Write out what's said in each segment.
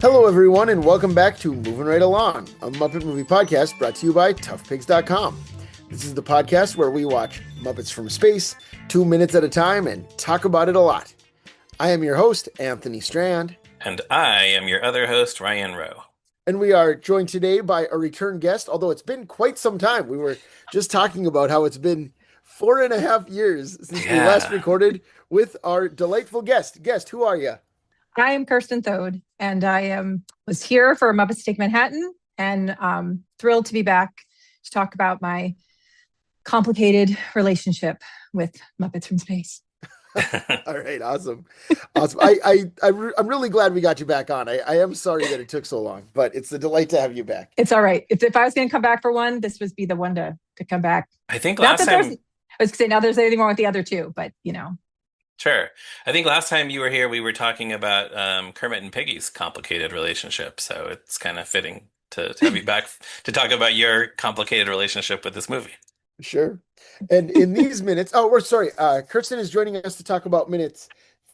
Hello, everyone, and welcome back to Moving Right Along, a Muppet movie podcast brought to you by toughpigs.com. This is the podcast where we watch Muppets from Space 2 minutes at a time and talk about it a lot. I am your host, Anthony Strand. And I am your other host, Ryan Rowe. And we are joined today by a return guest, although it's been quite some time. We were just talking about how it's been 4.5 years since we last recorded with our delightful guest. Guest, who are you? I am Kirstin Thode, and I was here for Muppets Take Manhattan, and thrilled to be back to talk about my complicated relationship with Muppets from Space. All right, awesome. I'm really glad we got you back on. I am sorry that it took so long, but it's a delight to have you back. It's all right. If I was going to come back for one, this would be the one to come back. I think last time... I was going to say, now there's anything wrong with the other two, but Sure. I think last time you were here, we were talking about Kermit and Piggy's complicated relationship. So it's kind of fitting to have you back to talk about your complicated relationship with this movie. Sure. And in these minutes, Kirstin is joining us to talk about minutes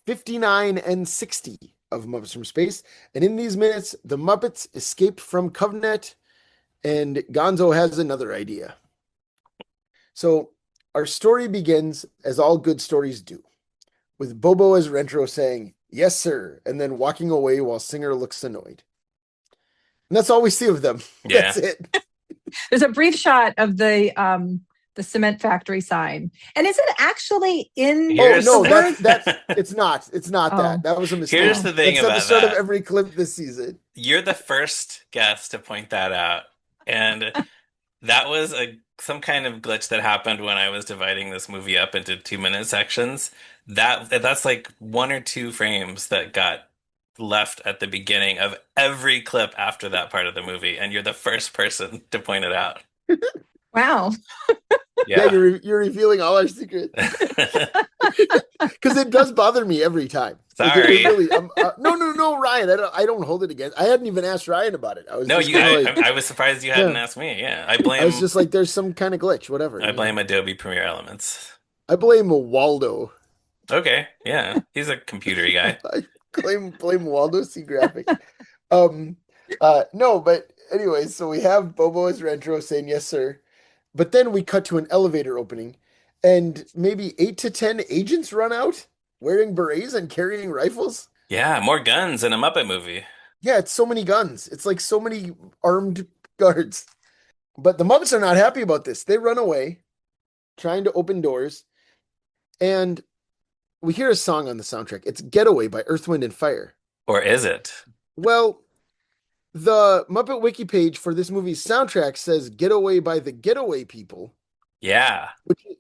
59 and 60 of Muppets from Space. And in these minutes, the Muppets escaped from COVNET, and Gonzo has another idea. So our story begins, as all good stories do, with Bobo as Rentro saying, "Yes, sir," and then walking away while Singer looks annoyed. And that's all we see of them. Yeah. That's it. There's a brief shot of the cement factory sign. And is it actually in it's not. It's not that. That was a mistake. Here's the thing it's about at the start that. of every clip this season. You're the first guest to point that out. And that was some kind of glitch that happened when I was dividing this movie up into 2-minute sections. That's like 1 or 2 frames that got left at the beginning of every clip after that part of the movie, and you're the first person to point it out. Wow. Yeah, you're revealing all our secrets. Because it does bother me every time. Sorry. No, Ryan. I don't hold it against. I hadn't even asked Ryan about it. I was surprised you hadn't asked me. Yeah, I was just like, there's some kind of glitch. Whatever. I blame Adobe Premiere Elements. I blame Waldo. Okay, yeah, he's a computery guy. I blame Waldo C. Graphic. No, but anyway, so we have Bobo as Rentro saying yes, sir. But then we cut to an elevator opening, and maybe 8 to 10 agents run out wearing berets and carrying rifles. Yeah, more guns in a Muppet movie. Yeah, it's so many guns. It's like so many armed guards. But the Muppets are not happy about this. They run away, trying to open doors, and we hear a song on the soundtrack. It's Getaway by Earth, Wind, and Fire. Or is it? Well, the Muppet Wiki page for this movie's soundtrack says Getaway by the Getaway People. Yeah.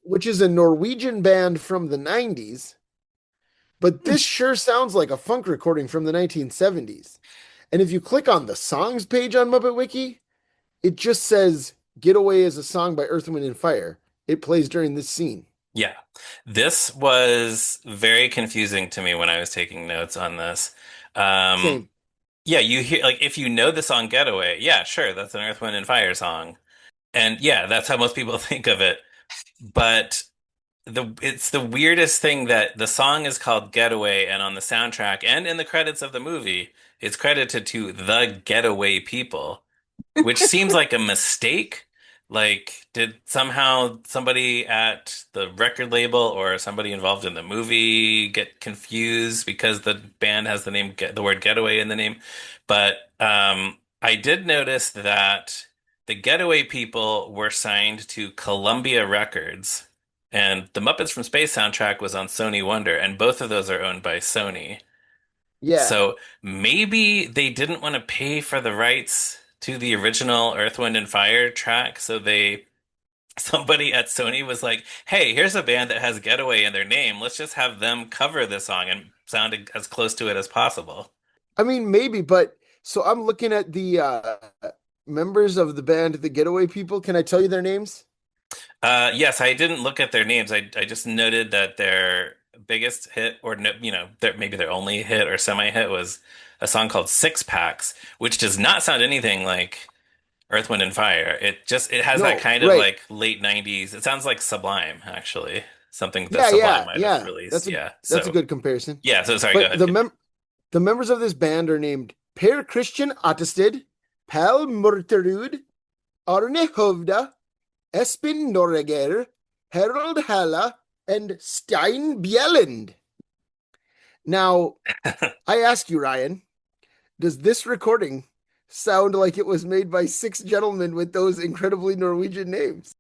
Which is a Norwegian band from the 90s. But this sure sounds like a funk recording from the 1970s. And if you click on the songs page on Muppet Wiki, it just says Getaway is a song by Earth, Wind, and Fire. It plays during this scene. Yeah. This was very confusing to me when I was taking notes on this. Same. Yeah, you hear, like, if you know the song Getaway, yeah, sure, that's an Earth, Wind, and Fire song. And yeah, that's how most people think of it. But it's the weirdest thing that the song is called Getaway, and on the soundtrack and in the credits of the movie, it's credited to the Getaway People, which seems like a mistake. Like, did somehow somebody at the record label or somebody involved in the movie get confused because the band has the word Getaway in the name? But I did notice that the Getaway People were signed to Columbia Records, and the Muppets from Space soundtrack was on Sony Wonder, and both of those are owned by Sony. Yeah. So maybe they didn't want to pay for the rights to the original Earth, Wind, and Fire track, so somebody at Sony was like, "Hey, here's a band that has Getaway in their name. Let's just have them cover this song and sound as close to it as possible." I mean, maybe, but so I'm looking at the members of the band, the Getaway People. Can I tell you their names? Yes, I didn't look at their names. I just noted that their biggest hit, or maybe their only hit or semi-hit, was a song called Six Packs, which does not sound anything like Earth, Wind, and Fire. It has that kind of like late 90s. It sounds like Sublime, actually. Something that Sublime might have released. That's a good comparison. Yeah, so sorry, go ahead. The members of this band are named Per Christian Attested, Pal Murterud, Arne Hovda, Espen Norreger, Harold Halla, and Stein Bjelland. Now, I ask you, Ryan, does this recording sound like it was made by 6 gentlemen with those incredibly Norwegian names?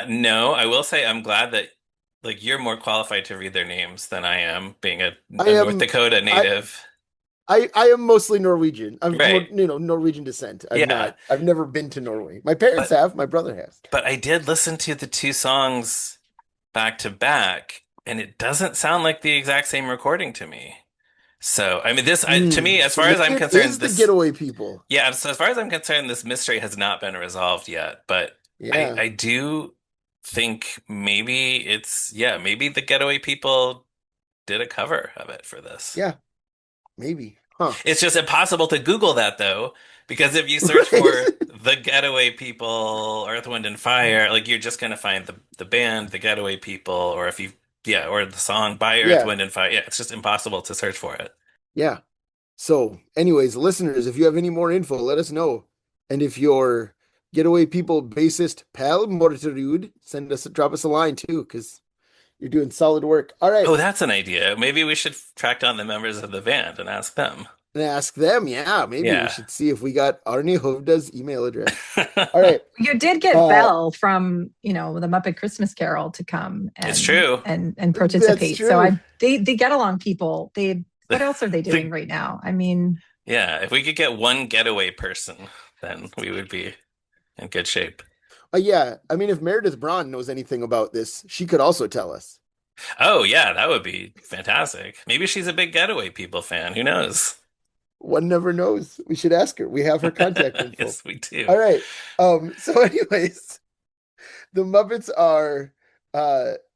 No, I will say I'm glad that like you're more qualified to read their names than I am, being a I North am Dakota native. I am mostly Norwegian. I'm Right. Norwegian descent. Yeah. I've never been to Norway. My parents But have, my brother has. but I did listen to the two songs back to back, and it doesn't sound like the exact same recording to me. So, I mean, to me, as So far as maybe I'm it concerned, is the this, Getaway People. yeah, so as far as I'm concerned, this mystery has not been resolved yet. But Yeah. I do think maybe maybe the Getaway People did a cover of it for this. Yeah, maybe. Huh. It's just impossible to Google that though, because if you search Right. for the Getaway People, Earth, Wind, and Fire, like you're just gonna find the band, the Getaway People, or if you or the song by Earth, Yeah. Wind, and Fire. Yeah, it's just impossible to search for it. Yeah. So, anyways, listeners, if you have any more info, let us know. And if your Getaway People bassist Pal Morterud, drop us a line too, because you're doing solid work. All right. Oh, that's an idea. Maybe we should track down the members of the band and ask them. And ask them. Yeah, maybe we Yeah. should see if we got Arne Hovda's email address. All right. You did get Belle from, the Muppet Christmas Carol to come and It's true. and participate. That's So true. they get along people. What else are they doing right now? I mean, Yeah, if we could get one getaway person, then we would be in good shape. Yeah, I mean, if Meredith Braun knows anything about this, she could also tell us. Oh, yeah, that would be fantastic. Maybe she's a big Getaway People fan. Who knows? One never knows. We should ask her. We have her contact info. Yes, we do. All right. So anyways, the Muppets are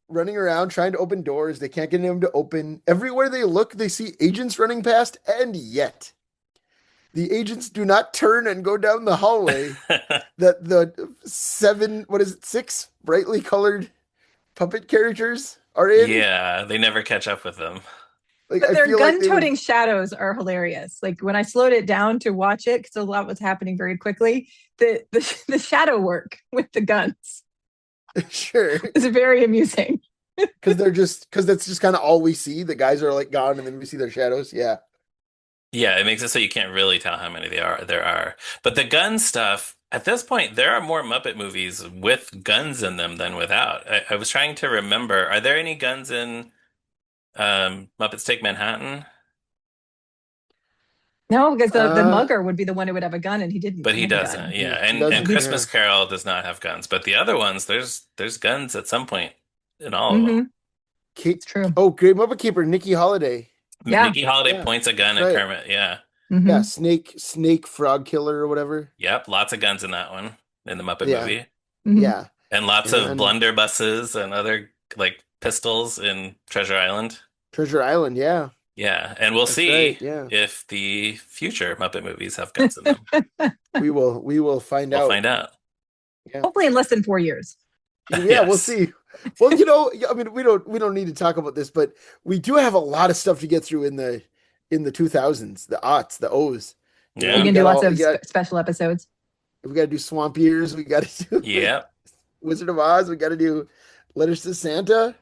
running around trying to open doors. They can't get them to open. Everywhere they look, they see agents running past, and yet the agents do not turn and go down the hallway that the 6 brightly colored puppet characters are in. Yeah, they never catch up with them. Like, but I their feel like gun-toting shadows are hilarious. Like when I slowed it down to watch it, because a lot was happening very quickly, the shadow work with the guns Sure. is very amusing. Because that's just kind of all we see. The guys are like gone, and then we see their shadows. Yeah. Yeah, it makes it so you can't really tell how many there are. But the gun stuff, at this point, there are more Muppet movies with guns in them than without. I was trying to remember, are there any guns in Muppets Take Manhattan? No, because the mugger would be the one who would have a gun, and he didn't. But he have a doesn't. gun. Yeah, He doesn't, and Christmas yeah. Carol does not have guns. But the other ones, there's guns at some point in all of them. It's true. Oh, great Muppet Keeper, Nikki Holiday. Yeah. Nikki Holiday Yeah, points a gun that's at right. Kermit. Yeah. Mhm. Yeah, Snake Frog Killer or whatever. Yep, lots of guns in that one, in the Muppet Yeah. movie. Mhm. Yeah. And lots of And- blunderbusses and other like pistols in Treasure Island. Treasure Island, yeah. Yeah, and we'll That's see right, yeah. if the future Muppet movies have guns in them. We will find We'll out. find out. Yeah. Hopefully in less than 4 years. Yeah, Yes. we'll see. Well, I mean, we don't need to talk about this, but we do have a lot of stuff to get through in the 2000s, the aughts, the O's. Yeah. We can do lots of special episodes. We got to do Swamp Years. We got to do Yep. Wizard of Oz. We got to do Letters to Santa.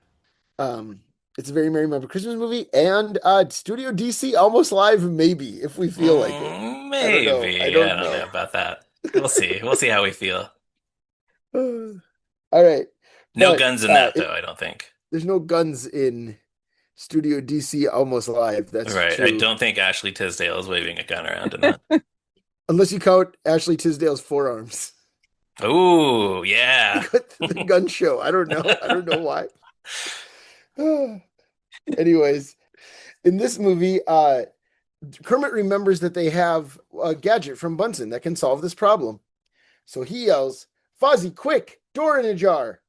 It's a Very Merry Muppet Christmas movie, and Studio DC Almost Live, maybe if we feel like it. Maybe. I don't I don't know. know about that. We'll see. We'll see how we feel. All right. No But, guns in that, though, I don't think. There's no guns in Studio DC Almost Live. That's Right. true. I don't think Ashley Tisdale is waving a gun around in that. Unless you count Ashley Tisdale's forearms. Ooh, yeah. The gun show. I don't know. I don't know why. Anyways, in this movie, Kermit remembers that they have a gadget from Bunsen that can solve this problem. So he yells, "Fozzie, quick, door in a jar."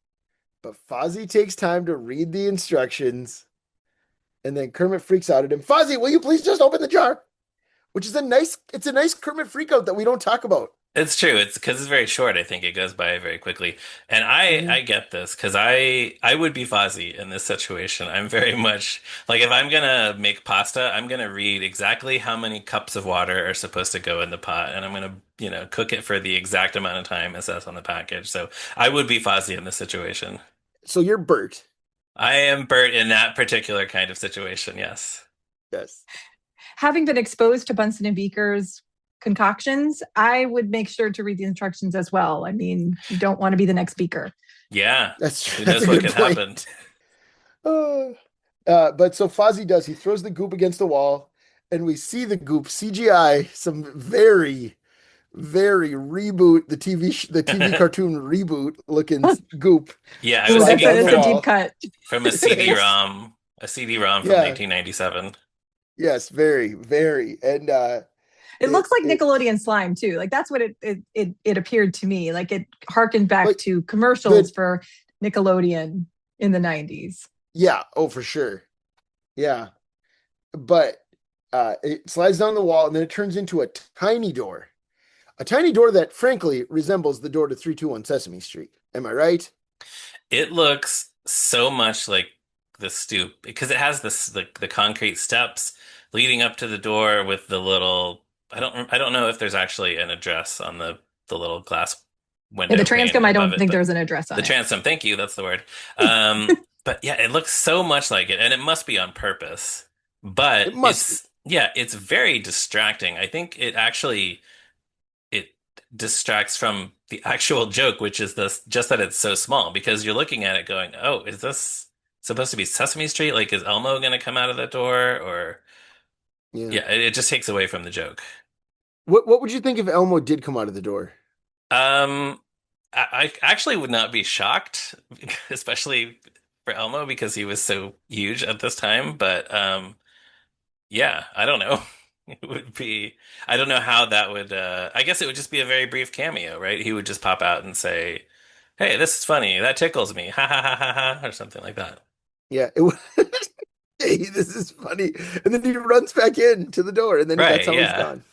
But Fozzie takes time to read the instructions. And then Kermit freaks out at him. Fozzie, will you please just open the jar? Which is it's a nice Kermit freak out that we don't talk about. It's true. It's because it's very short. I think it goes by very quickly. And I get this because I would be Fozzie in this situation. I'm very much like if I'm gonna make pasta, I'm gonna read exactly how many cups of water are supposed to go in the pot, and I'm gonna, cook it for the exact amount of time it says on the package. So I would be Fozzie in this situation. So you're Bert. I am Bert in that particular kind of situation, yes. Yes. Having been exposed to Bunsen and Beaker's concoctions, I would make sure to read the instructions as well. I mean, you don't want to be the next Beaker. Yeah. That's Who that's knows a what good could point. happen? But so Fozzie does. He throws the goop against the wall, and we see the goop CGI. Some very, very reboot the TV cartoon reboot looking goop. Yeah, I Ooh, was slide down thinking the that's a wall. deep cut. from a CD-ROM, from Yeah. 1997. Yes, very, very, and It looks like it Nickelodeon slime too. Like that's what it appeared to me. Like it harkened back like to commercials the for Nickelodeon in the 90s. yeah, oh for sure, yeah. But it slides down the wall, and then it turns into a tiny door that, frankly, resembles the door to 321 Sesame Street. Am I right? It looks so much like the stoop because it has this the concrete steps leading up to the door with the little I don't know if there's actually an address on the little glass In the window pane Transcom, I above don't it, think but there's an address on the it. transom, thank you, that's the word. But yeah, it looks so much like it, and it must be on purpose. But It must be. it's very distracting. I think it distracts from the actual joke, which is this just that it's so small because you're looking at it going, oh, is this supposed to be Sesame Street? Like, is Elmo going to come out of the door? Or, Yeah. yeah, it just takes away from the joke. What would you think if Elmo did come out of the door? Um, I actually would not be shocked, especially for Elmo because he was so huge at this time. But, yeah, I don't know. It would be, I don't know how that would, I guess it would just be a very brief cameo, right? He would just pop out and say, hey, this is funny. That tickles me. Ha ha ha ha ha, or something like that. Yeah, hey, this is funny. And then he runs back in to the door, and then that's Right, how he's yeah. gone.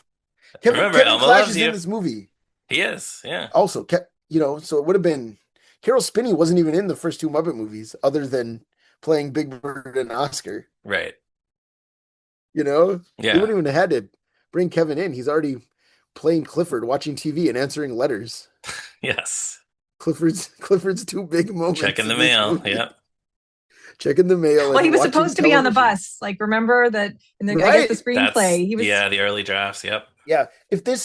Remember, Kevin Elmo Clash loves is in you. this movie. He is, yeah. Also, so it would have been Carol Spinney wasn't even in the first two Muppet movies, other than playing Big Bird and Oscar. Right. You know, they Yeah. wouldn't even had to bring Kevin in. He's already playing Clifford, watching TV and answering letters. Yes. Clifford's two big moments Checking the in this mail. movie. Yep. Checking the mail Well, and he was watching supposed to be on the television. bus. Like, remember that in the I Right. guess the That's, screenplay, he was yeah, the early drafts. Yep. Yeah. If they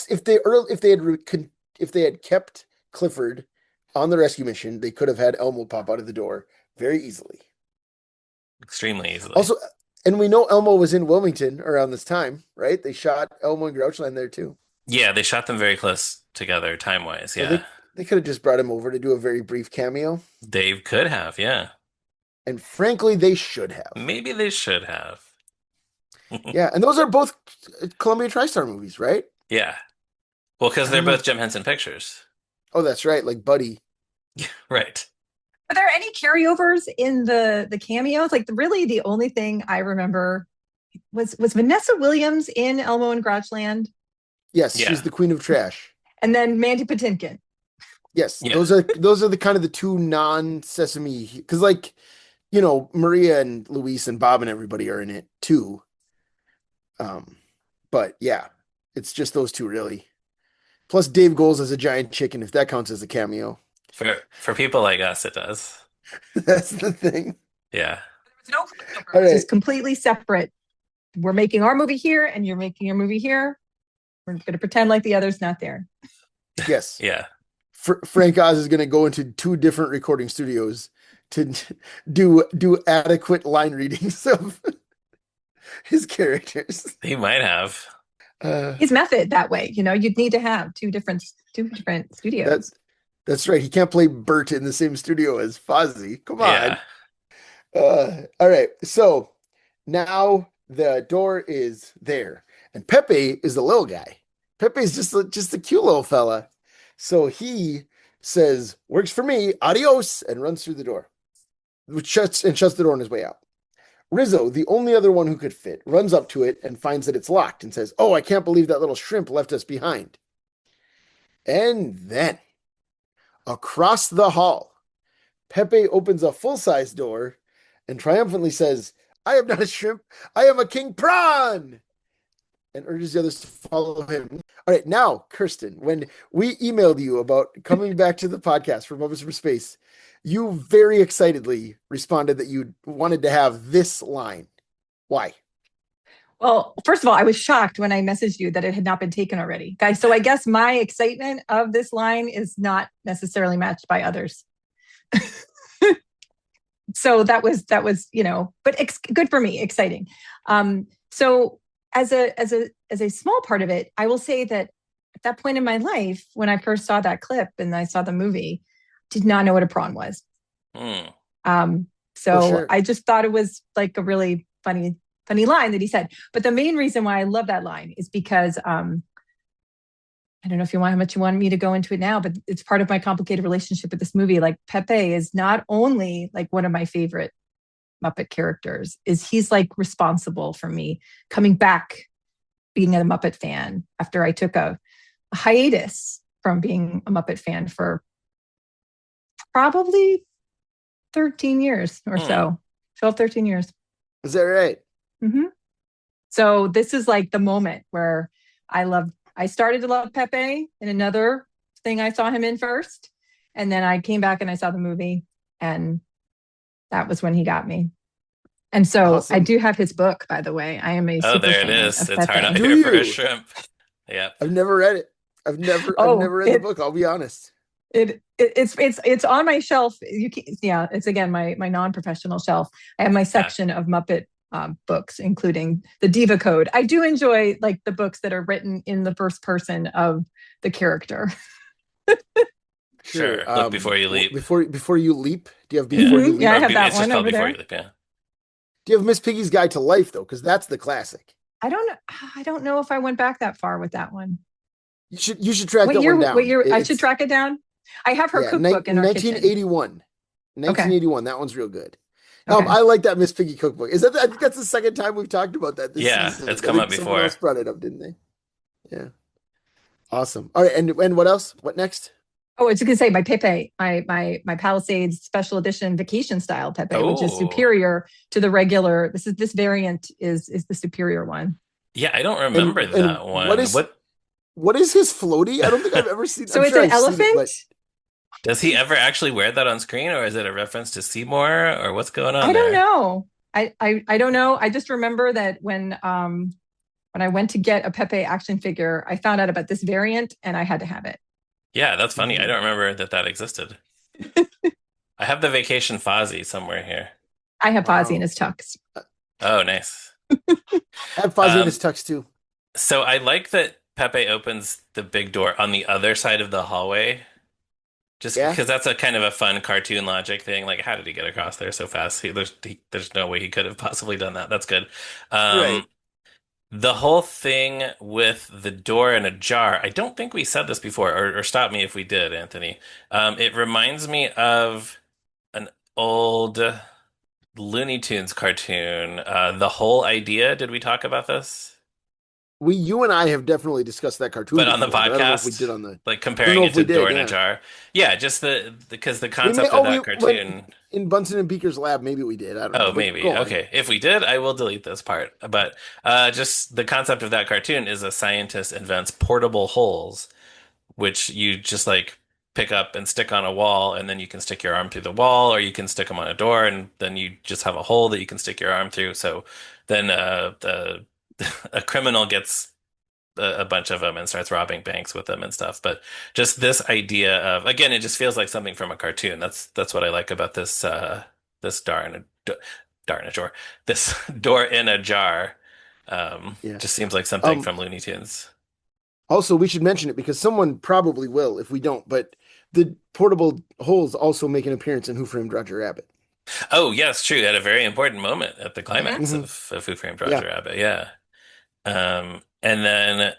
had kept Clifford on the rescue mission, they could have had Elmo pop out of the door very easily. Extremely easily. Also, and we know Elmo was in Wilmington around this time, right? They shot Elmo and Grouchland there too. Yeah, they shot them very close together time-wise. So Yeah. they could have just brought him over to do a very brief cameo. They could have, yeah. And frankly, they should have. Maybe they should have. Yeah, and those are both Columbia TriStar movies, right? Yeah. Well, because I they're don't know. both Jim Henson Pictures. Oh, that's right, like Buddy. Right. Are there any carryovers in the cameos? Like really the only thing I remember was Vanessa Williams in Elmo and Grouchland Yes, Yeah. she's the queen of trash. and then Mandy Patinkin. Yes, Yeah. those are the kind of the two non-Sesame, because Maria and Luis and Bob and everybody are in it too. But yeah, it's just those two really. Plus Dave Goelz as a giant chicken, if that counts as a cameo. For people like us, it does. That's the thing. Yeah. There was no All crossover. right. It's just completely separate. We're making our movie here and you're making your movie here. We're going to pretend like the other's not there. Yes. Yeah. Frank Oz is going to go into two different recording studios to do adequate line readings of his characters. He might have. His method that way, you'd need to have two different studios. That's right. He can't play Bert in the same studio as Fozzie. Come on. Yeah. All right. So now the door is there, and Pepe is the little guy. Pepe's just a cute little fella. So he says, "Works for me. Adios," and runs through the door, which shuts the door on his way out. Rizzo, the only other one who could fit, runs up to it and finds that it's locked and says, "Oh, I can't believe that little shrimp left us behind." And then, across the hall, Pepe opens a full-size door and triumphantly says, "I am not a shrimp, I am a king prawn!" and urges the others to follow him. All right, now, Kirstin, when we emailed you about coming back to the podcast for Muppets from Space, you very excitedly responded that you wanted to have this line. Why? Well, first of all, I was shocked when I messaged you that it had not been taken already, guys. So I guess my excitement of this line is not necessarily matched by others. So that was but good for me, exciting. So as a small part of it, I will say that at that point in my life, when I first saw that clip and I saw the movie, did not know what a prawn was. So sure. I just thought it was like a really funny line that he said. But the main reason why I love that line is because I don't know if how much you want me to go into it now, but it's part of my complicated relationship with this movie. Like Pepe is not only like one of my favorite Muppet characters, is he's like responsible for me coming back, being a Muppet fan after I took a hiatus from being a Muppet fan for probably 13 years or so, 12, 13 years. Is that right? Mm-hmm. So this is like the moment where I started to love Pepe in another thing I saw him in first. And then I came back and I saw the movie, and that was when he got me. And so Awesome. I do have his book, by the way. I am a super there it fan is. of It's Pepe. hard out here for a shrimp. Yeah. I've never read it. I've never read the book, I'll be honest. It's on my shelf. It's again my non-professional shelf. I have my section of Muppet books, including the Diva Code. I do enjoy like the books that are written in the first person of the character. Sure. Look before you leap. Before you leap? Do you have before you leap? Yeah, I have that it's one just called over Before there. You Leap, yeah. Do you have Miss Piggy's Guide to Life though? Because that's the classic. I don't know if I went back that far with that one. You should track that one down. What year? I should track it down. I have her cookbook in our 1981. kitchen. 1981. That one's real good. Okay. I like that Miss Piggy cookbook. I think that's the second time we've talked about that this season. It's come up before. Someone else brought it up, didn't they? Yeah. Awesome. All right, and what else? What next? Oh, I was going to say my Pepe, my Palisades special edition vacation style Pepe, which is superior to the regular. This variant is the superior one. Yeah, I don't remember that one. What is his floaty? I don't think I've ever seen. So it's an elephant. Does he ever actually wear that on screen, or is it a reference to Seymour, or what's going on? I don't know. I don't know. I just remember that when I went to get a Pepe action figure, I found out about this variant and I had to have it. Yeah, that's funny. I don't remember that existed. I have the Vacation Fozzie somewhere here. I have Fozzie in his tux. Oh, nice. I have Fozzie in his tux too. So I like that Pepe opens the big door on the other side of the hallway. Just because that's a kind of a fun cartoon logic thing. Like, how did he get across there so fast? There's no way he could have possibly done that. That's good. Right. The whole thing with the door in a jar, I don't think we said this before, or stop me if we did, Anthony. It reminds me of an old Looney Tunes cartoon. The Whole Idea, did we talk about this? You and I have definitely discussed that cartoon. But on the before. I don't know if podcast, we did on the like comparing it to did, Door in a Jar. Yeah, just because the concept of that cartoon. In Bunsen and Beaker's lab, maybe we did. I don't know. Oh, maybe. Okay. If we did, I will delete this part. But just the concept of that cartoon is a scientist invents portable holes, which you just like pick up and stick on a wall, and then you can stick your arm through the wall, or you can stick them on a door, and then you just have a hole that you can stick your arm through. So then a criminal gets a bunch of them and starts robbing banks with them and stuff. But just this idea of, again, it just feels like something from a cartoon. That's what I like about this this door in a jar. This door in a jar. Just seems like something from Looney Tunes. Also, we should mention it because someone probably will if we don't. But the portable holes also make an appearance in Who Framed Roger Rabbit. Oh, yes, true. At a very important moment at the climax of Who Framed Roger Rabbit. Yeah. And then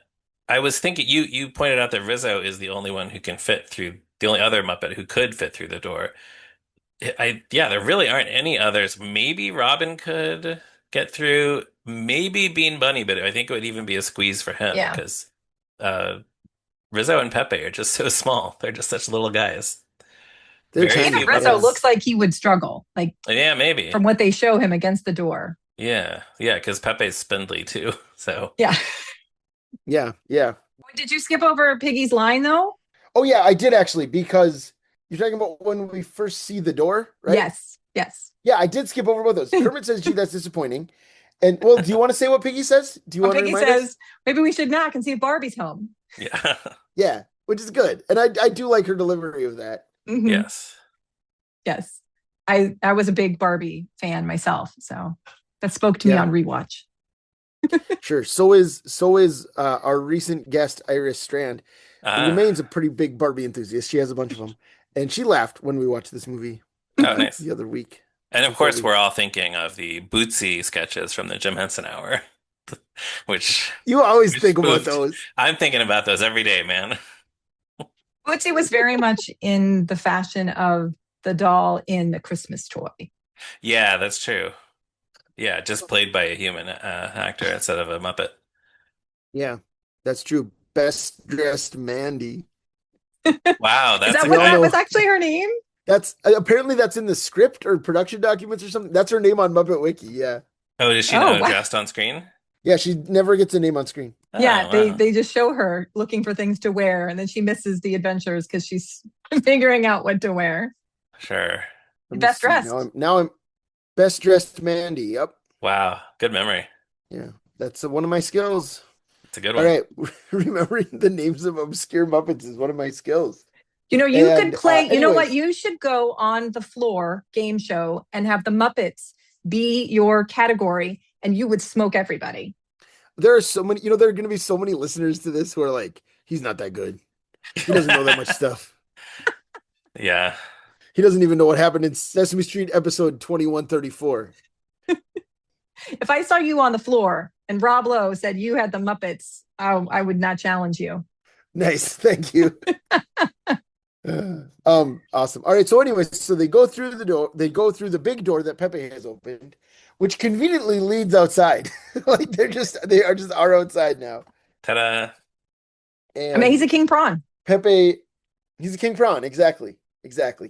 I was thinking, you pointed out that Rizzo is the only one who can fit through, the only other Muppet who could fit through the door. Yeah, there really aren't any others. Maybe Robin could get through. Maybe Bean Bunny, but I think it would even be a squeeze for him Yeah. because uh, Rizzo and Pepe are just so small. They're just such little guys. They're Very Even few tiny. Rizzo Yeah. Muppets. looks like he would struggle, like Yeah, maybe. from what they show him against the door. Yeah, because Pepe's spindly too. So Yeah. Yeah. Yeah. Did you skip over Piggy's line though? Oh yeah, I did actually, because you're talking about when we first see the door, right? Yes. Yes. Yeah, I did skip over both those. Kermit says, "Gee, that's disappointing." And well, do you want to say what Piggy says? Do you Well, want to Piggy remind us? says, maybe we should knock and see if Barbie's home. yeah, Yeah, which is good, and I do like her delivery of that. Mhm. yes. Yes. I was a big Barbie fan myself, so that spoke to me Yeah. on rewatch. Sure. So is our recent guest Iris Strand, who Uh, remains a pretty big Barbie enthusiast. She has a bunch of them, and she laughed when we watched this movie oh, nice. the other week. And of Before course, we- we're all thinking of the Bootsy sketches from the Jim Henson Hour, which You always Which think about spoofed. those. I'm thinking about those every day, man. Bootsy was very much in the fashion of the doll in The Christmas Toy. Yeah, that's true. Yeah, just played by a human actor instead of a Muppet. Yeah, that's true. Best dressed Mandy. Wow, Is that's that We what all that know- was actually her name? That's apparently that's in the script or production documents or something. That's her name on Muppet Wiki. Yeah, Oh, is she Oh, not wow. addressed on screen? yeah. She never gets a name on screen. Oh, Yeah, they wow. they just show her looking for things to wear, and then she misses the adventures because she's figuring out what to wear. Sure. Let me Best see. dressed. Now I'm best dressed Mandy. Yep. Wow, good memory. Yeah, that's one of my skills. It's a good All one. right, remembering the names of obscure Muppets is one of my skills. You know, you And, could play, you know what? anyways. You should go on the floor game show and have the Muppets be your category, and you would smoke everybody. There are so many. There are going to be so many listeners to this who are like, "He's not that good. He doesn't know that much stuff. Yeah. He doesn't even know what happened in Sesame Street episode 2134." If I saw you on the floor and Rob Lowe said you had the Muppets, I would not challenge you. Nice, thank you. Awesome. All right. So, anyways, so they go through the door. They go through the big door that Pepe has opened, which conveniently leads outside. Like they are just outside now. Ta-da. And I mean, he's a king prawn. Pepe, he's a king prawn. Exactly.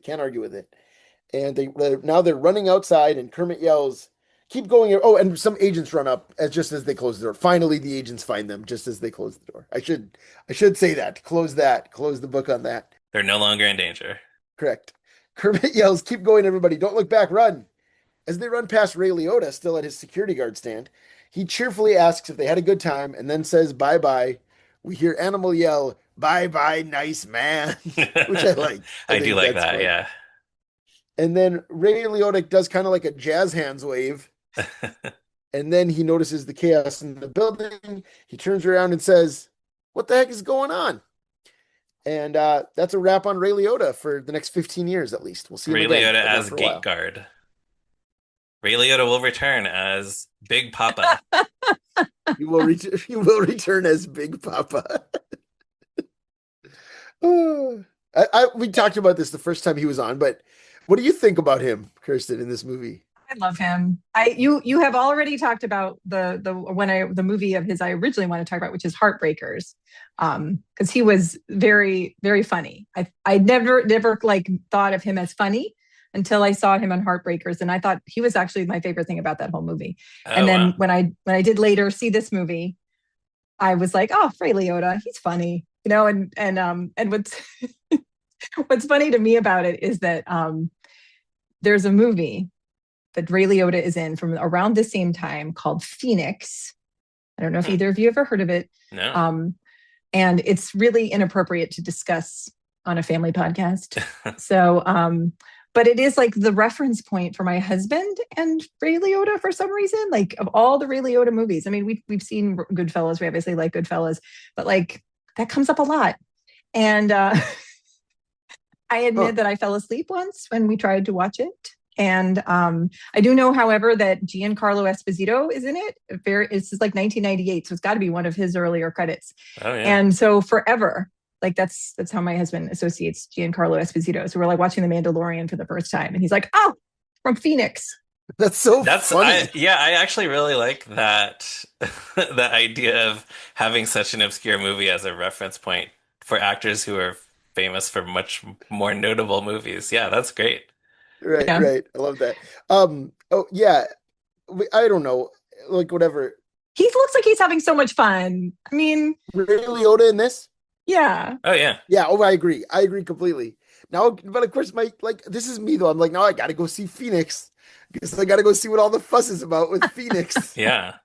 Can't argue with it. And now they're running outside, and Kermit yells, "Keep going!" Oh, and some agents run up just as they close the door. Finally, the agents find them just as they close the door. I should say that. Close the book on that. They're no longer in danger. Correct. Kermit yells, "Keep going, everybody! Don't look back! Run!" As they run past Ray Liotta, still at his security guard stand, he cheerfully asks if they had a good time, and then says, "Bye bye." We hear Animal yell, "Bye bye, nice man," which I like. I do think like that's that, fun. yeah. And then Ray Liotta does kind of like a jazz hands wave. And then he notices the chaos in the building. He turns around and says, "What the heck is going on?" And that's a wrap on Ray Liotta for the next 15 years, at least. We'll see him Ray again, Liotta but not as for a while. gate guard. Ray Liotta will return as Big Papa. He will return as Big Papa. Oh, we talked about this the first time he was on, but what do you think about him, Kirstin, in this movie? I love him. You have already talked about the movie of his I originally want to talk about, which is Heartbreakers, because he was very, very funny. I never like thought of him as funny until I saw him on Heartbreakers, and I thought he was actually my favorite thing about that whole movie. Oh, And then wow. when I did later see this movie, I was like, oh, Ray Liotta, he's funny, and what's what's funny to me about it is that there's a movie that Ray Liotta is in from around the same time called Phoenix. I don't know if either of you ever heard of it. No. And it's really inappropriate to discuss on a family podcast. So, but it is like the reference point for my husband and Ray Liotta for some reason. Like of all the Ray Liotta movies, I mean, we've seen Goodfellas. We obviously like Goodfellas, but like that comes up a lot. And I admit that I fell asleep once when we tried to watch it. And I do know, however, that Giancarlo Esposito is in it. It's like 1998, so it's got to be one of his earlier credits. Oh, yeah. And so forever, Like that's how my husband associates Giancarlo Esposito. So we're like watching The Mandalorian for the first time, and he's like, "Oh, from Phoenix." That's so funny. I actually really like that the idea of having such an obscure movie as a reference point for actors who are famous for much more notable movies. Yeah, that's great. Right, Yeah, right. I love that. Oh yeah. I don't know. Like whatever. he looks like he's having so much fun. I mean, Ray Liotta in this? yeah. Oh yeah. Yeah, oh I agree. I agree completely. Now, but of course, my like this is me though. I'm like, now I gotta go see Phoenix because I gotta go see what all the fuss is about with Phoenix. Yeah.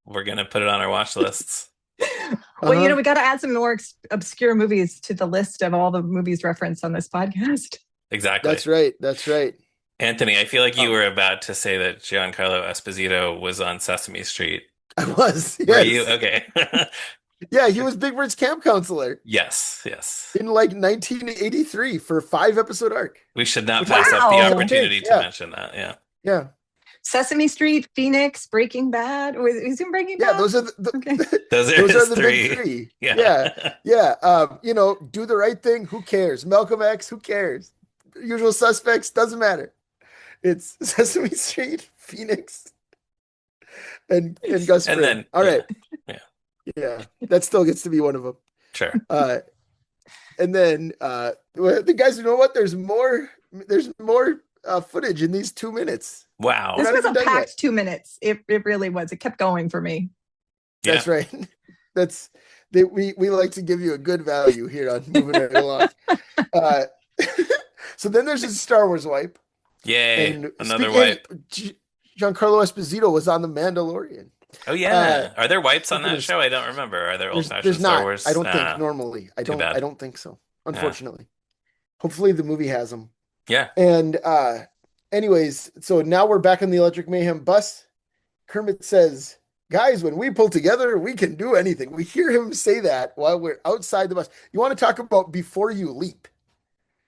We're gonna put it on our watch lists. Well, Uh-huh. we got to add some more obscure movies to the list of all the movies referenced on this podcast. Exactly. That's right. That's right. Anthony, I feel like you Oh, were about to say that Giancarlo Esposito was on Sesame Street. I was, Were you? yes. Okay. Yeah, he was Big Bird's camp counselor Yes, yes. in like 1983 for a 5 episode arc, We should not which I pass think up the Wow. is okay. opportunity to Yeah, mention that. Yeah. yeah, Sesame Street, Phoenix, Breaking Bad. Was he in Breaking yeah. Bad? Those are the, Okay. Those are those are his the three. big three. Yeah, Yeah. yeah. Do the right thing. Who cares? Malcolm X. Who cares? Usual Suspects. Doesn't matter. It's Sesame Street, Phoenix, and Gus And Fring. then, All yeah. right. Yeah. Yeah, that still gets to be one of them. Sure. And then the guys, you know what? There's more. There's more footage in these 2 minutes. Wow. We're This not was a even done packed yet. 2 minutes. It really was. It kept going for me. Yeah. That's right. We like to give you a good value here on moving right along. Uh, so then there's a Star Wars wipe, Yay. and Another speaking, wipe. Giancarlo Esposito was on The Mandalorian. Oh yeah. Are there wipes on speaking that of- show? I don't remember. Are there There's old-fashioned not. Star Wars? I don't think Ah, normally. I too don't. bad. I don't think so. Unfortunately. Hopefully the movie has them. Yeah. And anyways, so now we're back on the Electric Mayhem bus. Kermit says, "Guys, when we pull together, we can do anything." We hear him say that while we're outside the bus. You want to talk about before you leap?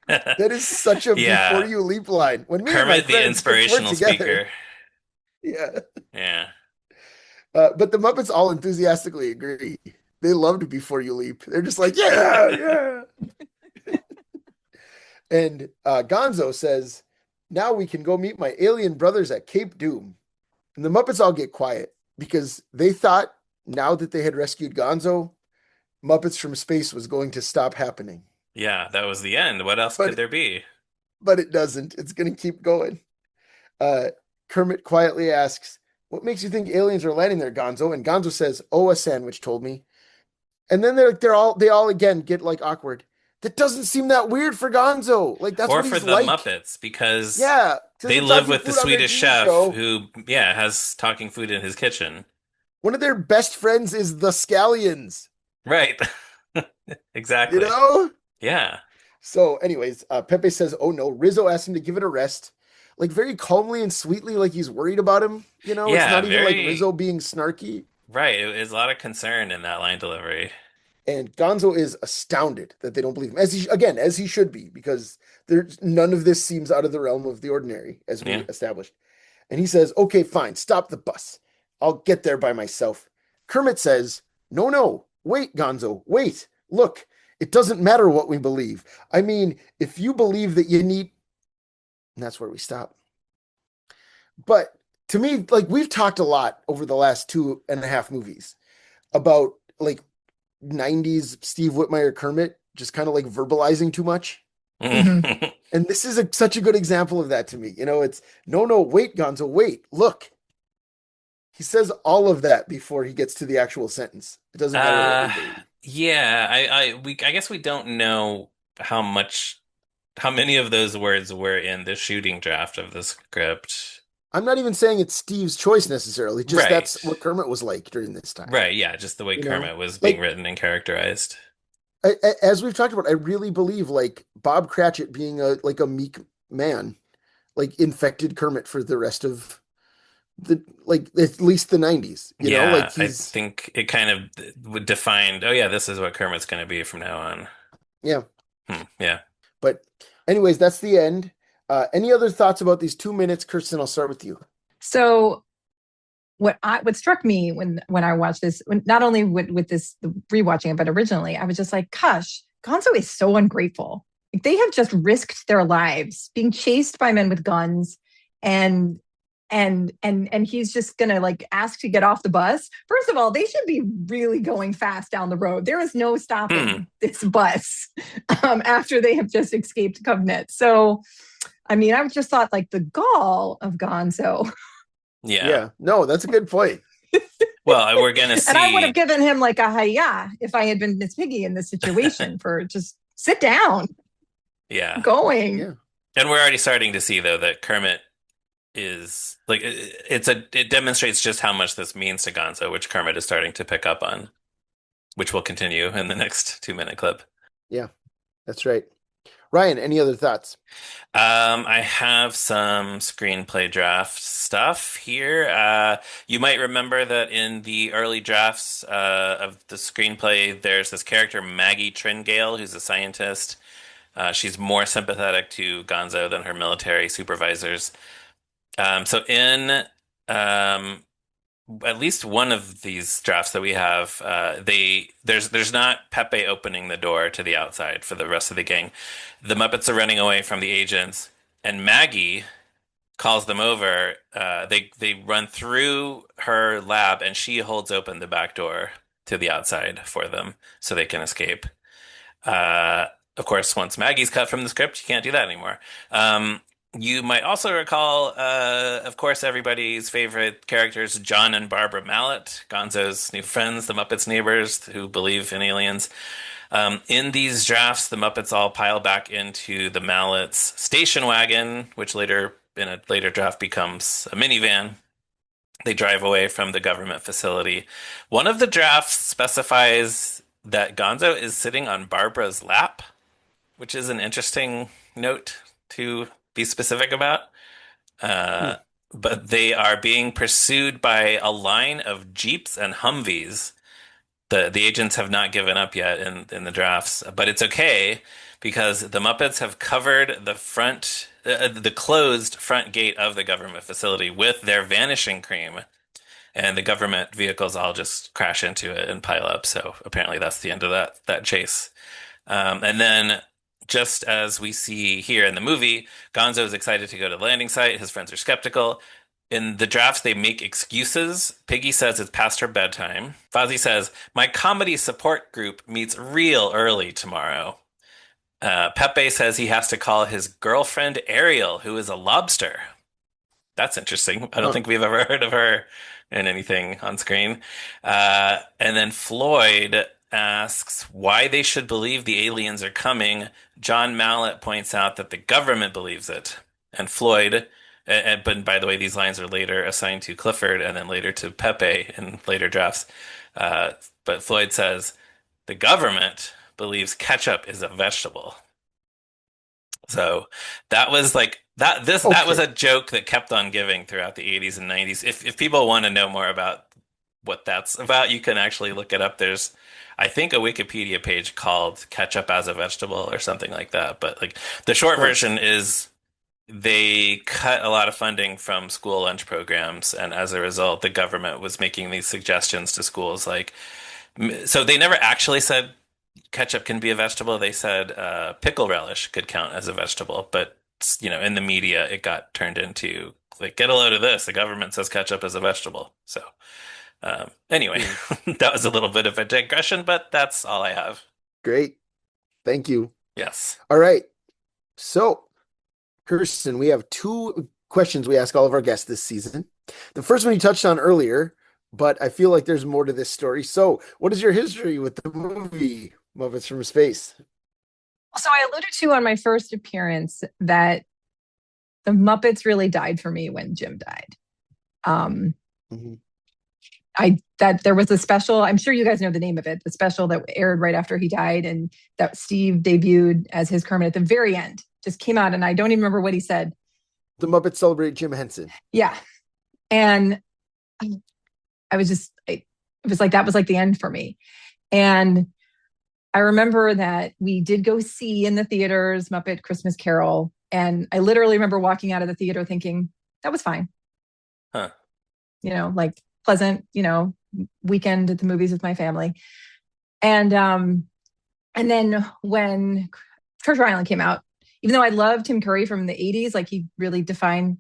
That is such a Yeah. before you leap line. When me and my Kermit, the friends get to work inspirational together. speaker. Yeah. Yeah. But the Muppets all enthusiastically agree. They loved Before You Leap. They're just like, yeah, yeah. And Gonzo says, "Now we can go meet my alien brothers at Cape Doom." And the Muppets all get quiet because they thought now that they had rescued Gonzo, Muppets from Space was going to stop happening. Yeah, that was the end. What else But- could there be? But it doesn't. It's going to keep going. Kermit quietly asks, "What makes you think aliens are landing there, Gonzo?" And Gonzo says, "Oh, a sandwich told me." And then they all again get like awkward. That doesn't seem that weird for Gonzo. Like that's Or what for he's the like. Muppets, because Yeah, they live with the Swedish chef who, has talking food in his kitchen. One of their best friends is the Scallions. Right. Exactly. You know. Yeah. So, anyways, Pepe says, "Oh no." Rizzo asks him to give it a rest, like very calmly and sweetly, like he's worried about him. You know, Yeah, it's not even like very- Rizzo being snarky. Right. There's a lot of concern in that line delivery. And Gonzo is astounded that they don't believe him, as he should be, because there's none of this seems out of the realm of the ordinary, as we Yeah. established. And he says, "Okay, fine, stop the bus. I'll get there by myself." Kermit says, "No, no, wait, Gonzo, wait. Look, it doesn't matter what we believe. I mean, if you believe that you need," and that's where we stop. But to me, like we've talked a lot over the last 2.5 movies about like 90s Steve Whitmire Kermit just kind of like verbalizing too much. Mhm. And this is such a good example of that to me. You know, it's no, no, wait, Gonzo, wait, look. He says all of that before he gets to the actual sentence. It doesn't matter what we believe. Yeah, I guess we don't know how many of those words were in the shooting draft of the script. I'm not even saying it's Steve's choice necessarily. Just Right. that's what Kermit was like during this time. Right, yeah, just the way You know, Kermit was being like- written and characterized. As we've talked about, I really believe like Bob Cratchit being a meek man, like infected Kermit for the rest of at least the 90s. You know, like I think it kind of defined, oh yeah, this is what Kermit's going to be from now on. Yeah. Yeah. But anyways, that's the end. Any other thoughts about these 2 minutes? Kirstin, I'll start with you. So what struck me when I watched this, not only with this rewatching it, but originally, I was just like, gosh, Gonzo is so ungrateful. Like, they have just risked their lives being chased by men with guns, and he's just gonna like ask to get off the bus. First of all, they should be really going fast down the road. There is no stopping this bus after they have just escaped COVNET. So, I mean, I've just thought like the gall of Gonzo. Yeah. No, that's a good point. Well, we're gonna see. And I would have given him like a hi-ya if I had been Miss Piggy in this situation for just sit down. Yeah. Going. Yeah. And we're already starting to see though that Kermit is like it demonstrates just how much this means to Gonzo, which Kermit is starting to pick up on, which will continue in the next 2-minute clip. Yeah, that's right. Ryan, any other thoughts? I have some screenplay draft stuff here. You might remember that in the early drafts of the screenplay, there's this character, Maggie Tringale, who's a scientist. She's more sympathetic to Gonzo than her military supervisors. So in at least one of these drafts that we have, there's not Pepe opening the door to the outside for the rest of the gang. The Muppets are running away from the agents, and Maggie calls them over. They run through her lab, and she holds open the back door to the outside for them so they can escape. Of course, once Maggie's cut from the script, you can't do that anymore. You might also recall, of course, everybody's favorite characters, John and Barbara Mallet, Gonzo's new friends, the Muppets' neighbors who believe in aliens. In these drafts, the Muppets all pile back into the Mallets' station wagon, which later, in a later draft, becomes a minivan. They drive away from the government facility. One of the drafts specifies that Gonzo is sitting on Barbara's lap, which is an interesting note to be specific about. But they are being pursued by a line of Jeeps and Humvees. The agents have not given up yet in the drafts, but it's okay because the Muppets have covered the closed front gate of the government facility with their vanishing cream, and the government vehicles all just crash into it and pile up. So apparently that's the end of that chase. And then, just as we see here in the movie, Gonzo is excited to go to the landing site. His friends are skeptical. In the drafts, they make excuses. Piggy says it's past her bedtime. Fozzie says, my comedy support group meets real early tomorrow. Pepe says he has to call his girlfriend Ariel, who is a lobster. That's interesting. I don't think we've ever heard of her in anything on screen. And then Floyd asks why they should believe the aliens are coming. John Mallet points out that the government believes it. And Floyd, but by the way, these lines are later assigned to Clifford and then later to Pepe in later drafts. But Floyd says the government believes ketchup is a vegetable. So that was like that was a joke that kept on giving throughout the 80s and 90s. If people want to know more about what that's about, you can actually look it up. There's, I think, a Wikipedia page called Ketchup as a Vegetable or something like that. But like the short version is they cut a lot of funding from school lunch programs, and as a result, the government was making these suggestions to schools like, so they never actually said ketchup can be a vegetable. They said pickle relish could count as a vegetable, but in the media it got turned into like, get a load of this. The government says ketchup is a vegetable. So anyway, that was a little bit of a digression, but that's all I have. Great. Thank you. Yes. All right. So, Kirstin, we have 2 questions we ask all of our guests this season. The first one you touched on earlier, but I feel like there's more to this story. So, what is your history with the movie Muppets from Space? So I alluded to on my first appearance that the Muppets really died for me when Jim died. That there was a special, I'm sure you guys know the name of it, the special that aired right after he died, and that Steve debuted as his Kermit at the very end. Just came out, and I don't even remember what he said. The Muppets celebrate Jim Henson. Yeah. And I was just, it was like, that was like the end for me. And I remember that we did go see in the theaters Muppet Christmas Carol. And I literally remember walking out of the theater thinking, that was fine. Huh. Like pleasant, weekend at the movies with my family. And And then when Treasure Island came out, even though I loved Tim Curry from the 80s, like he really defined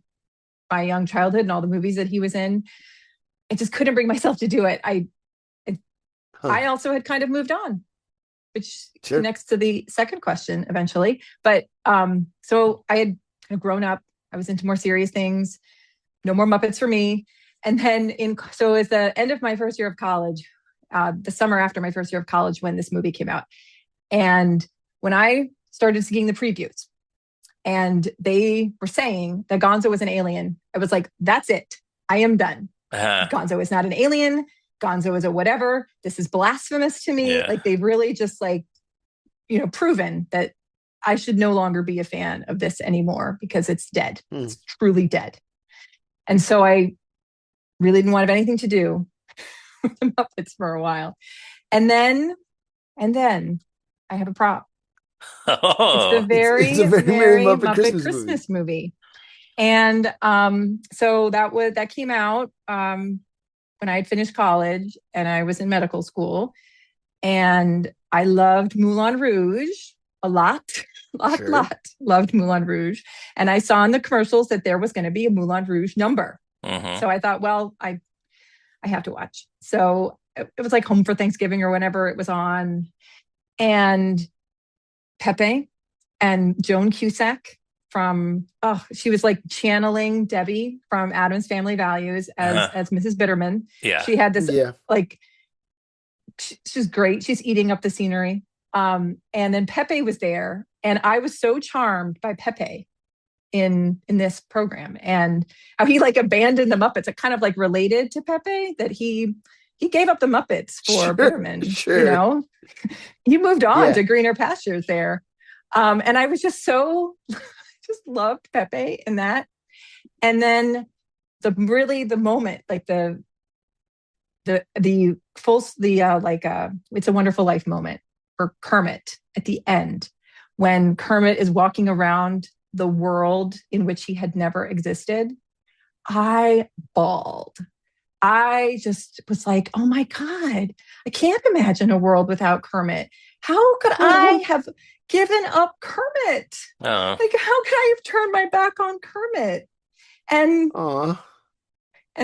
my young childhood and all the movies that he was in, I just couldn't bring myself to do it. I also had kind of moved on, which connects to the second question eventually. But so I had kind of grown up. I was into more serious things. No more Muppets for me. And then so it was the end of my first year of college, the summer after my first year of college when this movie came out. And when I started seeing the previews and they were saying that Gonzo was an alien, I was like, that's it. I am done. Gonzo is not an alien. Gonzo is a whatever. This is blasphemous to me. Yeah. Like they've really just like, proven that I should no longer be a fan of this anymore because it's dead. It's truly dead. And so I really didn't want to have anything to do with the Muppets for a while. And then I have a prop. Oh, it's a very Muppet Christmas movie. And so that came out when I had finished college and I was in medical school. And I loved Moulin Rouge a lot. Loved Moulin Rouge. And I saw in the commercials that there was going to be a Moulin Rouge number. So I thought, well, I have to watch. So it was like home for Thanksgiving or whenever it was on. And Pepe and Joan Cusack she was like channeling Debbie from Addams Family Values as Mrs. Bitterman. Yeah. She had this like, she's great. She's eating up the scenery. And then Pepe was there. And I was so charmed by Pepe in this program and how he like abandoned the Muppets. It kind of like related to Pepe that he gave up the Muppets for Bitterman. He moved on to greener pastures there. And I was just just loved Pepe in that. And then the moment, like the It's a Wonderful Life moment for Kermit at the end, when Kermit is walking around the world in which he had never existed. I bawled. I just was like, oh my God, I can't imagine a world without Kermit. How could I have given up Kermit? Like, how could I have turned my back on Kermit? And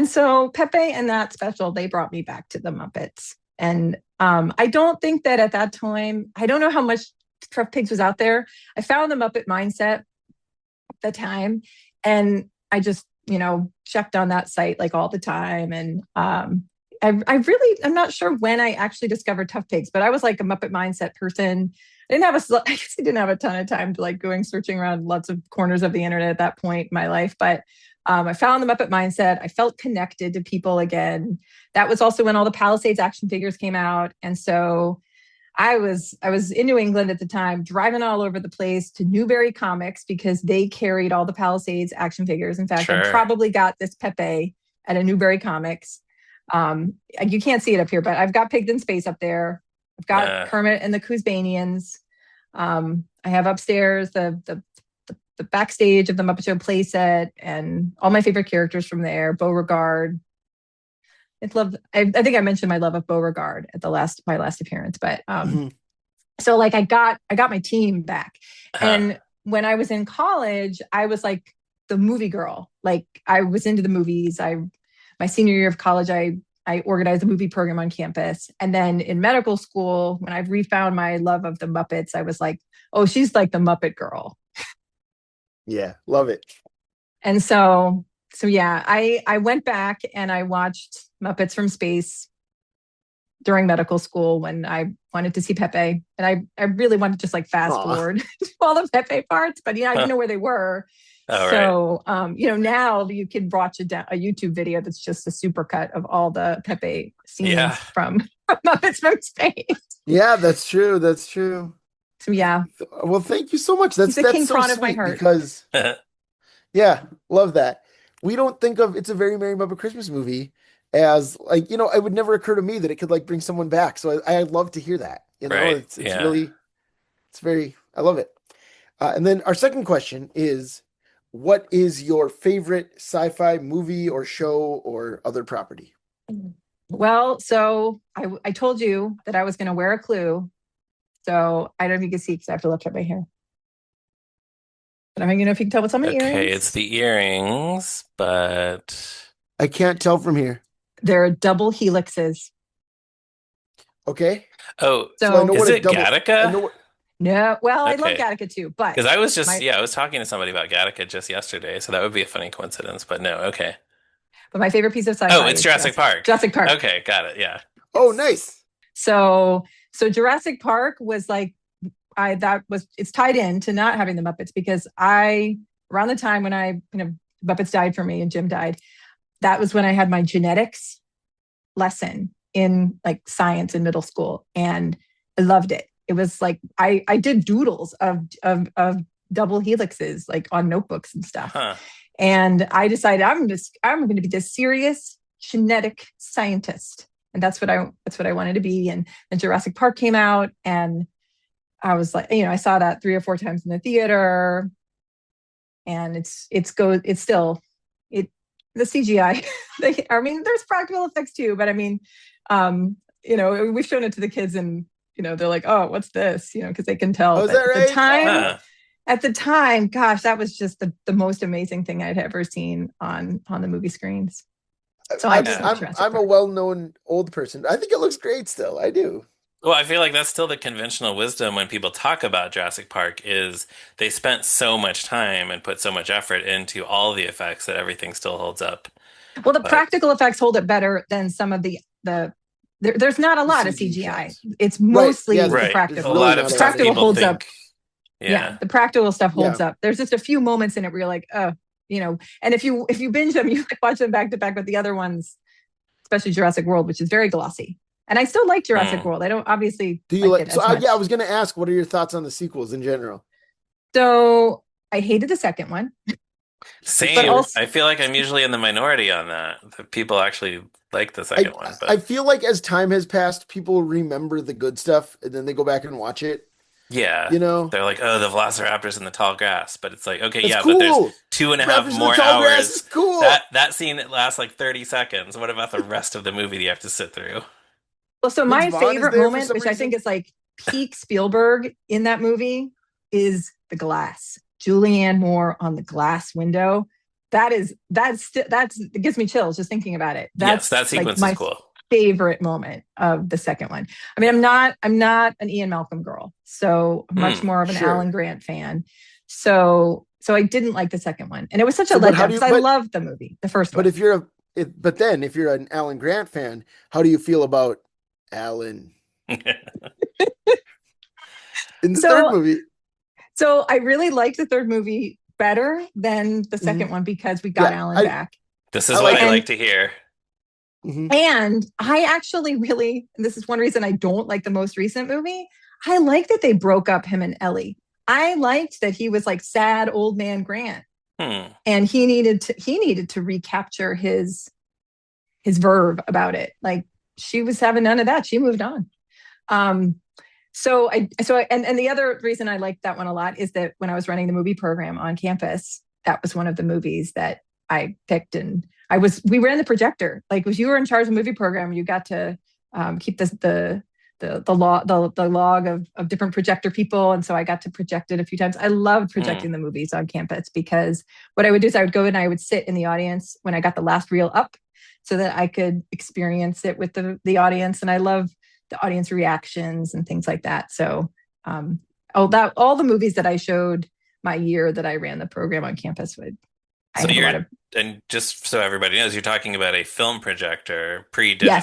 so Pepe and that special, they brought me back to the Muppets. And I don't think that at that time, I don't know how much Truff Pigs was out there. I found the Muppet Mindset at the time. And I just, checked on that site like all the time. And I'm not sure when I actually discovered Tough Pigs, but I was like a Muppet Mindset person. I guess I didn't have a ton of time to like going searching around lots of corners of the internet at that point in my life. But I found the Muppet Mindset. I felt connected to people again. That was also when all the Palisades action figures came out. And so I was in New England at the time, driving all over the place to Newberry Comics because they carried all the Palisades action figures. In fact, I probably got this Pepe at a Newberry Comics. You can't see it up here, but I've got Pigs in Space up there. I've got Kermit and the Kuzbanians. I have upstairs the backstage of the Muppet Show playset and all my favorite characters from there. Beauregard. I think I mentioned my love of Beauregard at my last appearance, but so like I got my team back. And when I was in college, I was like the movie girl. Like I was into the movies. My senior year of college, I organized a movie program on campus. And then in medical school, when I refound my love of the Muppets, I was like, oh, she's like the Muppet girl. Yeah, love it. And so yeah, I went back and I watched Muppets from Space during medical school when I wanted to see Pepe. And I really wanted to just like fast forward all the Pepe parts, but I didn't know where they were. So, now you can watch a YouTube video that's just a supercut of all the Pepe scenes from Muppets from Space. Yeah, that's true. That's true. So, yeah. Well, thank you so much. That's the king so prawn sweet of my heart. Because, love that. We don't think of It's a Very Merry Muppet Christmas Movie as like, it would never occur to me that it could like bring someone back. So I love to hear that. It's really, I love it. And then our second question is, what is your favorite sci-fi movie or show or other property? Well, so I told you that I was going to wear a clue So I don't know if you can see because I have to lift up my hair. But I don't know if you can tell what's on my earrings. Okay, it's the earrings, but I can't tell from here. They're double helixes. Okay. oh, So I know is what a it double. I Gattaca? know what. no, well, I love Okay. Gattaca too, but Because I was just, my yeah, I was talking to somebody about Gattaca just yesterday, so that would be a funny coincidence, but no, okay. but my favorite piece of Oh, sci-fi it's is Jurassic Park. Jurassic Park. Okay, got it. Yeah. Oh, nice. So Jurassic Park was like it's tied in to not having the Muppets because around the time when Muppets died for me and Jim died, that was when I had my genetics lesson in like science in middle school, and I loved it. It was like I did doodles of double helixes like on notebooks and stuff. Huh. And I decided I'm going to be this serious genetic scientist, and that's what I wanted to be. And then Jurassic Park came out, and I was like, I saw that 3 or 4 times in the theater, and the CGI. There's practical effects too, but we've shown it to the kids, and they're like, oh, what's this? Because they can tell. Oh, is But that right? Huh. at the time, gosh, that was just the most amazing thing I'd ever seen on the movie screens. So I'm Jurassic a Park. well-known old person. I think it looks great still. I do. Well, I feel like that's still the conventional wisdom when people talk about Jurassic Park is they spent so much time and put so much effort into all the effects that everything still holds up. Well, the But practical effects hold it better than some of the there's not a lot of CG CGI. shots. It's mostly Yeah, the right, practical. a really lot not of a lot stuff of practical people holds think. up. Yeah, the practical stuff holds up. There's just a few moments in it where you're like, oh, and if you binge them, you can watch them back to back with the other ones, especially Jurassic World, which is very glossy. And I still like Jurassic World. I don't obviously Do you like it as much. I was going to ask, what are your thoughts on the sequels in general? So I hated the second one. Same. But also, I feel like I'm usually in the minority on that. The people actually like the second one, I but feel like as time has passed, people remember the good stuff and then they go back and watch it. yeah, they're like, oh, the velociraptors in the tall grass, but it's like, okay, That's yeah, cool. but there's 2.5 Raptors in more the tall grass hours. is cool. That scene lasts like 30 seconds. What about the rest of the movie that you have to sit through? well, so Vince my Vaughn is favorite there for moment, some which I think reason. is like peak Spielberg in that movie, is the glass. Julianne Moore on the glass window. It gives me chills just thinking about it. Yes, That's that sequence like is my cool. favorite moment of the second one. I'm not an Ian Malcolm girl, so much more of an Alan Grant fan. So I didn't like the second one, and it was such a letdown because I loved the movie, the first one. But then if you're an Alan Grant fan, how do you feel about Alan in the third movie? So I really liked the third movie better than the second one because we got Alan back. This is what I like to hear. And I actually really, and this is one reason I don't like the most recent movie, I like that they broke up him and Ellie. I liked that he was like sad old man Grant. And he needed to recapture his verve about it. Like she was having none of that. She moved on. And the other reason I liked that one a lot is that when I was running the movie program on campus, that was one of the movies that I picked, and we ran the projector. Like, if you were in charge of the movie program, you got to keep the log of different projector people, and so I got to project it a few times. I loved projecting the movies on campus because what I would do is I would go and I would sit in the audience when I got the last reel up, so that I could experience it with the audience, and I love the audience reactions and things like that. So all the movies that I showed my year that I ran the program on campus would. And just so everybody knows, you're talking about a film projector pre-digital.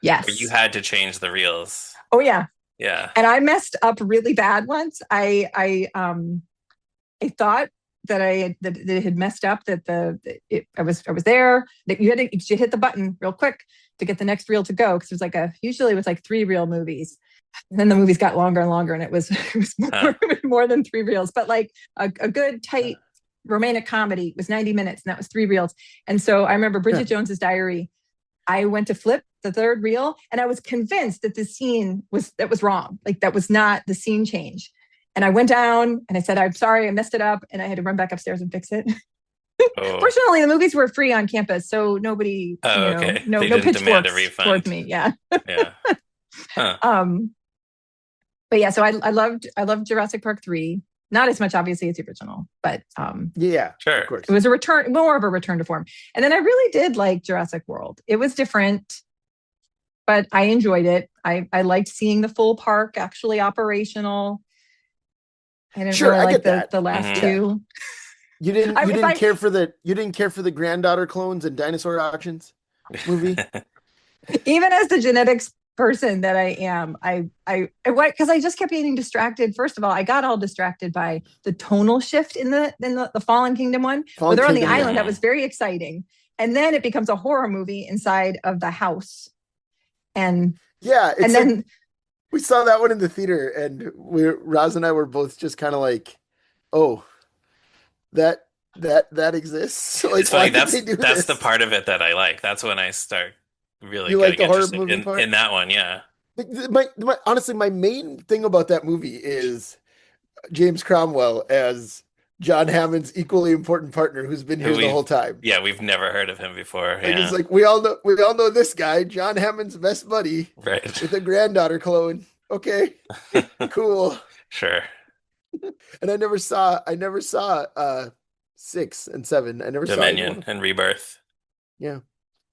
Yes. Where you had to change the reels. Oh yeah. Yeah. And I messed up really bad once. I thought that it had messed up, I was there, that you hit the button real quick to get the next reel to go, because usually it was like 3 reel movies, and then the movies got longer and longer, and it was more than 3 reels. But like a good tight romantic comedy was 90 minutes, and that was 3 reels. And so I remember Bridget Jones's Diary. I went to flip the 3rd reel, and I was convinced that the scene was wrong. Like, that was not the scene change. And I went down and I said, I'm sorry, I messed it up. And I had to run back upstairs and fix it. Fortunately, the movies were free on campus, so nobody, no pitchforks towards me. Yeah. Yeah. Huh. But yeah, so I loved Jurassic Park 3. Not as much, obviously, as the original, but Yeah, Sure. of course. it was a return, more of a return to form. And then I really did like Jurassic World. It was different, but I enjoyed it. I liked seeing the full park actually operational. I didn't Sure, really I like get the that. last Mhm. two. You didn't I- you if didn't I- care for the granddaughter clones and dinosaur auctions movie? Even as the genetics person that I am, because I just kept getting distracted. First of all, I got all distracted by the tonal shift in the Fallen Kingdom one, where Fallen they're on the Kingdom, yeah. island. That was very exciting, and then it becomes a horror movie inside of the house, and Yeah, and then we saw that one in the theater, and Roz and I were both just kind of like, "Oh, that exists." Like, It's funny. why did they do That's the this? part of it that I like. That's when I start really You like getting the horror interested movie part? in that one. Yeah. Honestly, my main thing about that movie is James Cromwell as John Hammond's equally important partner, who's been here the whole time. Yeah, we've never heard of him before. Like, Yeah. it's like we all know this guy, John Hammond's best buddy, Right. with a granddaughter clone. Okay, cool. Sure. And I never saw 6 and 7. I never saw either one Dominion of them. and Rebirth. Yeah.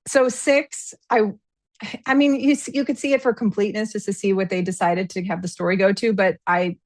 so 6, I mean, you could see it for completeness just to see what they decided to have the story go to, but I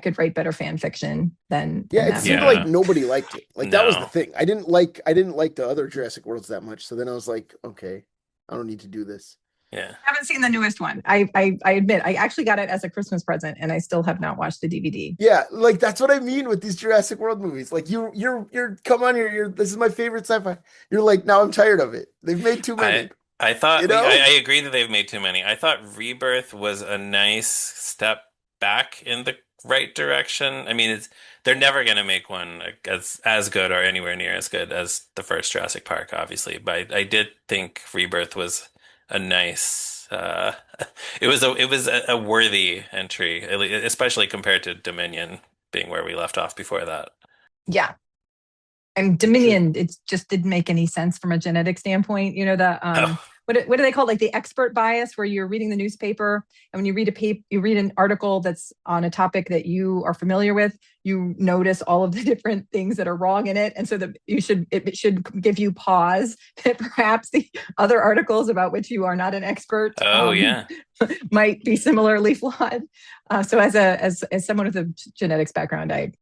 could write better fan fiction than Yeah, it that seemed movie. like nobody liked it. Like that was the No. thing. I didn't like the other Jurassic Worlds that much. So then I was like, okay, I don't need to do this. Yeah. I haven't seen the newest one. I admit I actually got it as a Christmas present, and I still have not watched the DVD. Yeah, like that's what I mean with these Jurassic World movies. Like you're come on here, this is my favorite sci-fi. You're like, now I'm tired of it. They've made too many. I thought You know? I agree that they've made too many. I thought Rebirth was a nice step back in the right direction. I mean, they're never going to make one as good or anywhere near as good as the first Jurassic Park, obviously. But I did think Rebirth was a nice. It was a worthy entry, especially compared to Dominion being where we left off before that. Yeah. And Dominion, it just didn't make any sense from a genetic standpoint. You know, what do they call it? Like the expert bias, where you're reading the newspaper, and when you read an article that's on a topic that you are familiar with, you notice all of the different things that are wrong in it, and so that it should give you pause that perhaps the other articles about which you are not an expert, Yeah, might be similarly flawed. So as someone with a genetics background, I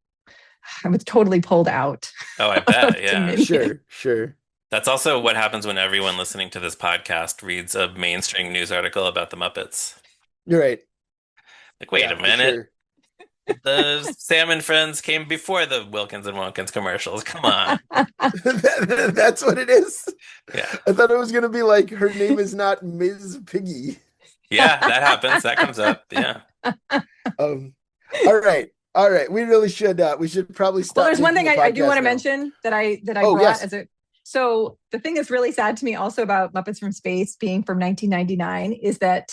was totally pulled out. I bet. Yeah. Dominion. Sure. That's also what happens when everyone listening to this podcast reads a mainstream news article about the Muppets. You're right. Like, wait Yeah, a for minute. sure. The Salmon Friends came before the Wilkins and Wonkins commercials. Come on. That's what it is. Yeah. I thought it was gonna be like her name is not Ms. Piggy. Yeah, that happens. That comes up. Yeah. All right. We really should probably stop. Well, there's one thing making the I do podcast want to now. mention that I Oh, brought yes. as a. So the thing that's really sad to me also about Muppets from Space being from 1999 is that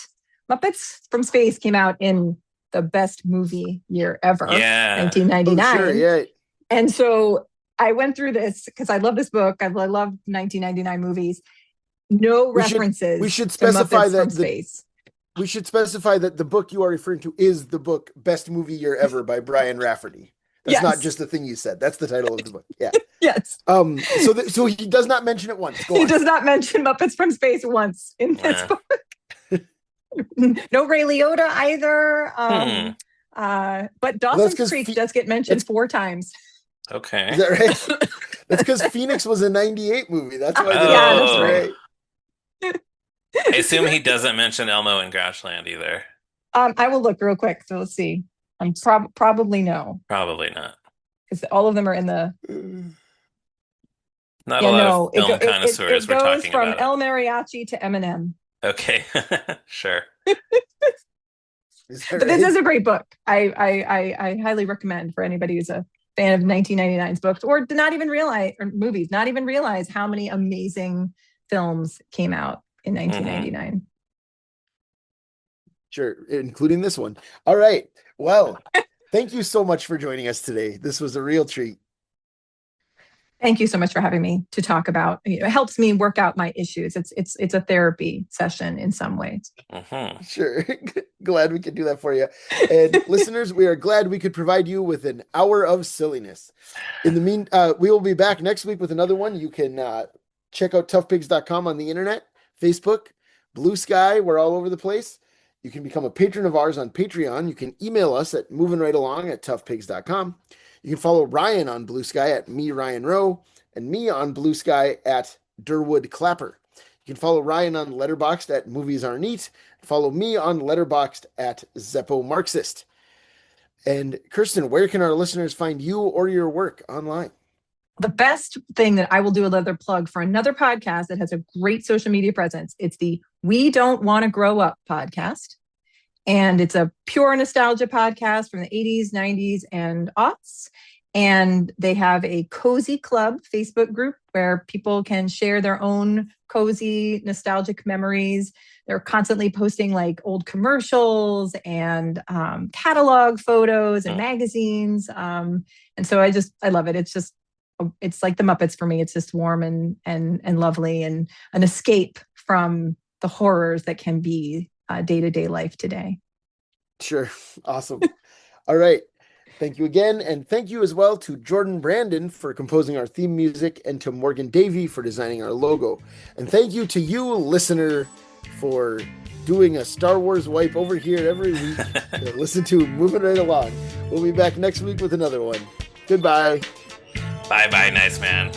Muppets from Space came out in the best movie year ever, Yeah. 1999. Oh, sure, yeah. And so I went through this because I love this book. I love 1999 movies. No references. we should to specify Muppets that from Space. We should specify that the book you are referring to is the book Best Movie Year Ever by Brian Rafferty. That's Yes. not just the thing you said. That's the title of the book. Yeah. Yes. So he does not mention it once. Go He on. does not mention Muppets from Space once in this Yeah. book. No Ray Liotta either. But Dawson's 'cause Creek does get mentioned 4 times. Okay. Is that right? That's because Phoenix was a 98 movie. That's why. Yeah, that's Oh. right. I assume he doesn't mention Elmo and Grashland either. I will look real quick. So let's see. I'm probably no, Probably not. because all of them are in the. Not Yeah, a lot no. of film connoisseurs It we're goes talking from about. El Mariachi to Eminem. Okay. Sure. Is that But this right? is a great book. I highly recommend for anybody who's a fan of 1999's books or did not even realize, or movies, not even realize how many amazing films came out in 1999. Sure, including this one. All right. Well, thank you so much for joining us today. This was a real treat. Thank you so much for having me to talk about. It helps me work out my issues. It's a therapy session in some ways. Sure. Glad we could do that for you. And listeners, we are glad we could provide you with an hour of silliness. In the we will be back next week with another one. You can check out toughpigs.com on the internet, Facebook, Blue Sky. We're all over the place. You can become a patron of ours on Patreon. You can email us at movinrightalong@toughpigs.com. You can follow Ryan on Blue Sky at me, Ryan Rowe, and me on Blue Sky at Durwood Clapper. You can follow Ryan on Letterboxd at Movies Are Neat. Follow me on Letterboxd at Zeppo Marxist. And Kirstin, where can our listeners find you or your work online? The best thing that I will do another plug for another podcast that has a great social media presence. It's the We Don't Want to Grow Up podcast. And it's a pure nostalgia podcast from the 80s, 90s, and aughts. And they have a Cozy Club Facebook group where people can share their own cozy, nostalgic memories. They're constantly posting like old commercials and catalog photos and magazines. And so I love it. It's like the Muppets for me. It's just warm and lovely and an escape from the horrors that can be day-to-day life today. Sure. Awesome. All right. Thank you again. And thank you as well to Jordan Brandon for composing our theme music and to Morgan Davy for designing our logo. And thank you to you, listener, for doing a Star Wars wipe over here every week. Listen to Moving Right Along. We'll be back next week with another one. Goodbye. Bye-bye, nice man.